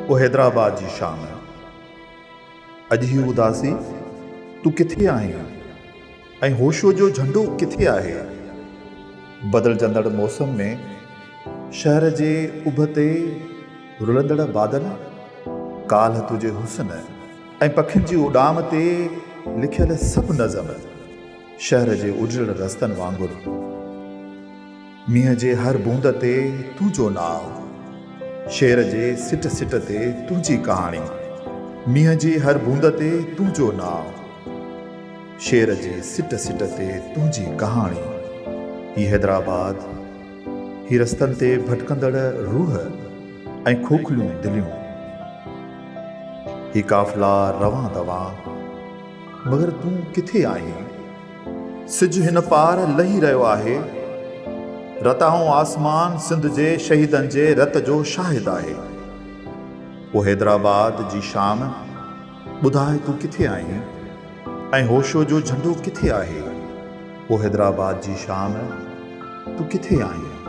वो हैदराबाद जी शाम। अॼु ही उदासी तूं किथे आहीं ऐं होशो जो झंडो किथे आहे। बदिलजंदड़ मौसम में शहर जे उभते रुलंदड़ बादल, काल्ह तुंहिंजे हुस्न ऐं पखियुनि जी उॾाम ते लिखियल सभु नज़म शहर जे उजड़ रस्तनि वांगुरु। मींहं जे हर बूंद ते तुंहिंजो नाव, शेर जे सिट सिट ते तुंहिंजी कहाणी। मींहं जी हर बूंद ते तुंहिंजो नाव, शेर जे सिट सिट ते तुंहिंजी कहाणी। ही हैदराबाद, ही रस्तनि ते भटकंदड़ रूह ऐं खोखलियूं दिलियूं। ही काफ़िला रवां दवां, मगर तूं किथे आहीं? सिज हिन पार लही रहियो आहे, रताऊं आसमान सिंध जे शहीदनि जे रत जो शाहिद आहे। वो हैदराबाद जी शाम, ॿुधाए तूं किथे आहीं ऐं होशो जो झंडो किथे आहे। वो हैदराबाद जी शाम, तूं किथे आहीं?